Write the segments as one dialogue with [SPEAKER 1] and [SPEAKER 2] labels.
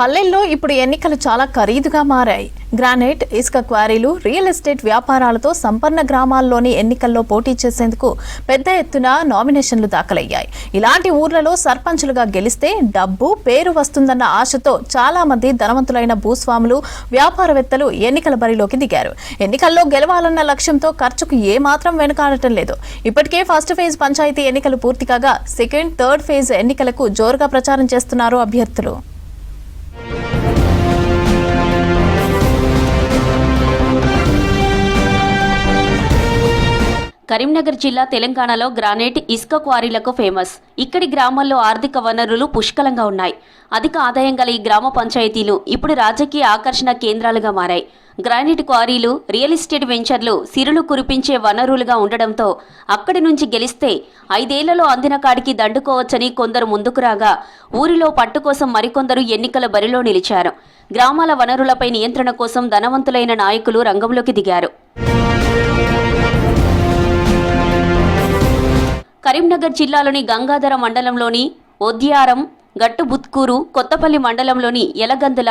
[SPEAKER 1] పల్లెల్లో ఇప్పుడు ఎన్నికలు చాలా ఖరీదుగా మారాయి. గ్రానైట్, ఇసుక క్వారీలు, రియల్ ఎస్టేట్ వ్యాపారాలతో సంపన్న గ్రామాల్లోని ఎన్నికల్లో పోటీ చేసేందుకు పెద్ద ఎత్తున నామినేషన్లు దాఖలయ్యాయి. ఇలాంటి ఊర్లలో సర్పంచులుగా గెలిస్తే డబ్బు, పేరు వస్తుందన్న ఆశతో చాలా మంది ధనవంతులైన భూస్వాములు, వ్యాపారవేత్తలు ఎన్నికల బరిలోకి దిగారు. ఎన్నికల్లో గెలవాలన్న లక్ష్యంతో ఖర్చుకు ఏమాత్రం వెనుకాడటం లేదు. ఇప్పటికే ఫస్ట్ ఫేజ్ పంచాయతీ ఎన్నికలు పూర్తి కాగా సెకండ్, థర్డ్ ఫేజ్ ఎన్నికలకు జోరుగా ప్రచారం చేస్తున్నారు అభ్యర్థులు.
[SPEAKER 2] కరీంనగర్ జిల్లా తెలంగాణలో గ్రానైట్, ఇసుక క్వారీలకు ఫేమస్. ఇక్కడి గ్రామాల్లో ఆర్థిక వనరులు పుష్కలంగా ఉన్నాయి. అధిక ఆదాయం గల ఈ గ్రామ పంచాయతీలు ఇప్పుడు రాజకీయ ఆకర్షణ కేంద్రాలుగా మారాయి. గ్రానైట్ క్వారీలు, రియల్ ఎస్టేట్ వెంచర్లు సిరులు కురిపించే వనరులుగా ఉండడంతో అక్కడి నుంచి గెలిస్తే 5 ఏళ్లలో అందిన కాడికి దండుకోవచ్చని కొందరు ముందుకు రాగా ఊరిలో పట్టు కోసం మరికొందరు ఎన్నికల బరిలో నిలిచారు. గ్రామాల వనరులపై నియంత్రణ కోసం ధనవంతులైన నాయకులు రంగంలోకి దిగారు. కరీంనగర్ జిల్లాలోని గంగాధర మండలంలోని ఒద్యారం, గట్టుబుత్కూరు, కొత్తపల్లి మండలంలోని యలగందుల,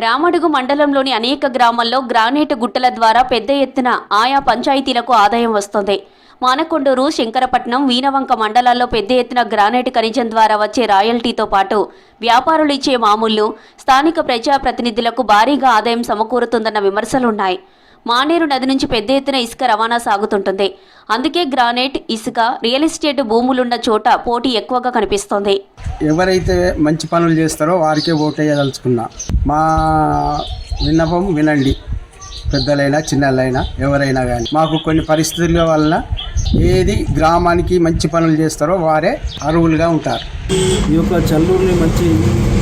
[SPEAKER 2] రామడుగు మండలంలోని అనేక గ్రామాల్లో గ్రానైట్ గుట్టల ద్వారా పెద్ద ఎత్తున ఆయా పంచాయతీలకు ఆదాయం వస్తోంది. మానకొండూరు, శంకరపట్నం, వీనవంక మండలాల్లో పెద్ద ఎత్తున గ్రానైట్ ఖనిజం ద్వారా వచ్చే రాయల్టీతో పాటు వ్యాపారులు ఇచ్చే మామూళ్లు, స్థానిక ప్రజాప్రతినిధులకు భారీగా ఆదాయం సమకూరుతుందన్న విమర్శలున్నాయి. మానేరు నది నుంచి పెద్ద ఎత్తున ఇసుక రవాణా సాగుతుంటుంది. అందుకే గ్రానైట్, ఇసుక, రియల్ ఎస్టేట్ భూములున్న చోట పోటీ ఎక్కువగా కనిపిస్తోంది.
[SPEAKER 3] ఎవరైతే మంచి పనులు చేస్తారో వారికే ఓటు వేయదలుచుకున్నా. మా విన్నపం వినండి, పెద్దలైనా చిన్నలైనా ఎవరైనా కానీ. మాకు కొన్ని పరిస్థితుల వలన ఏది గ్రామానికి మంచి పనులు చేస్తారో వారే అర్హులుగా ఉంటారు.
[SPEAKER 4] ఈ యొక్క చల్లూరుని మంచి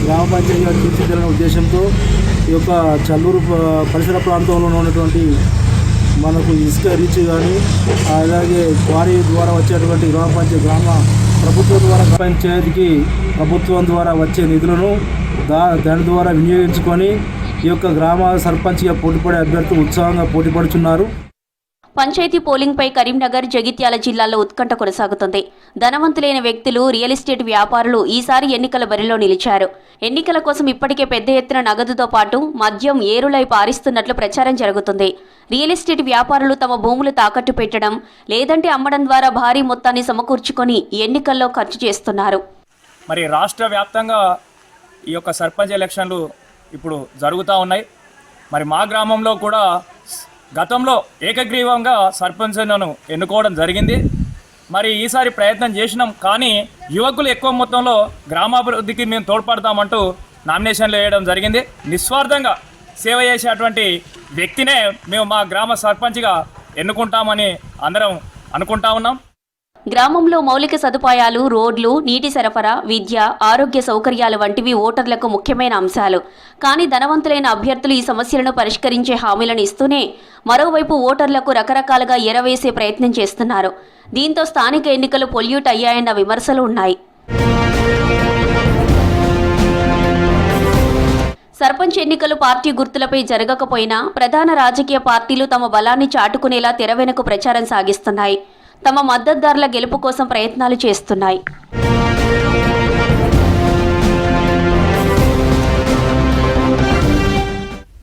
[SPEAKER 4] గ్రామ పంచాయతీగా తీర్చిదిద్దాలనే ఉద్దేశంతో ఈ యొక్క చల్లూరు పరిసర ప్రాంతంలో ఉన్నటువంటి మనకు ఇసుక రీచ్ కానీ, అలాగే క్వారీ ద్వారా వచ్చేటువంటి గ్రామ ప్రభుత్వం ద్వారా పంచాయతీకి ప్రభుత్వం ద్వారా వచ్చే నిధులను దాని ద్వారా వినియోగించుకొని ఈ యొక్క గ్రామ సర్పంచ్గా పోటీపడే అభ్యర్థులు ఉత్సాహంగా పోటీపడుతున్నారు.
[SPEAKER 2] పంచాయతీ పోలింగ్పై కరీంనగర్, జగిత్యాల జిల్లాల్లో ఉత్కంఠ కొనసాగుతుంది. ధనవంతులైన వ్యక్తులు, రియల్ ఎస్టేట్ వ్యాపారులు ఈసారి ఎన్నికల బరిలో నిలిచారు. ఎన్నికల కోసం ఇప్పటికే పెద్ద ఎత్తున నగదుతో పాటు మద్యం ఏరులై పారిస్తున్నట్లు ప్రచారం జరుగుతుంది. రియల్ ఎస్టేట్ వ్యాపారులు తమ భూములు తాకట్టు పెట్టడం, లేదంటే అమ్మడం ద్వారా భారీ మొత్తాన్ని సమకూర్చుకొని ఎన్నికల్లో ఖర్చు చేస్తున్నారు.
[SPEAKER 5] మరి రాష్ట్ర వ్యాప్తంగా ఈ యొక్క సర్పంచ్ ఎలక్షన్లు ఇప్పుడు జరుగుతూ ఉన్నాయి. మరి మా గ్రామంలో కూడా గతంలో ఏకగ్రీవంగా సర్పంచ్లను ఎన్నుకోవడం జరిగింది. మరి ఈసారి ప్రయత్నం చేసినాం, కానీ యువకులు ఎక్కువ మొత్తంలో గ్రామాభివృద్ధికి మేము తోడ్పడతామంటూ నామినేషన్లు వేయడం జరిగింది. నిస్వార్థంగా సేవ చేసేటువంటి వ్యక్తినే మేము మా గ్రామ సర్పంచ్గా ఎన్నుకుంటామని అందరం అనుకుంటా ఉన్నాం.
[SPEAKER 2] గ్రామంలో మౌలిక సదుపాయాలు, రోడ్లు, నీటి సరఫరా, విద్య, ఆరోగ్య సౌకర్యాలు వంటివి ఓటర్లకు ముఖ్యమైన అంశాలు. కానీ ధనవంతులైన అభ్యర్థులు ఈ సమస్యలను పరిష్కరించే హామీలను ఇస్తూనే మరోవైపు ఓటర్లకు రకరకాలుగా ఎరవేసే ప్రయత్నం చేస్తున్నారు. దీంతో స్థానిక ఎన్నికలు పొల్యూట్ అయ్యాయన్న విమర్శలు ఉన్నాయి. సర్పంచ్ ఎన్నికలు పార్టీ గుర్తులపై జరగకపోయినా ప్రధాన రాజకీయ పార్టీలు తమ బలాన్ని చాటుకునేలా తెర వెనుక ప్రచారం సాగిస్తున్నాయి. తమ మద్దతుదారుల గెలుపు కోసం ప్రయత్నాలు చేస్తున్నాయి.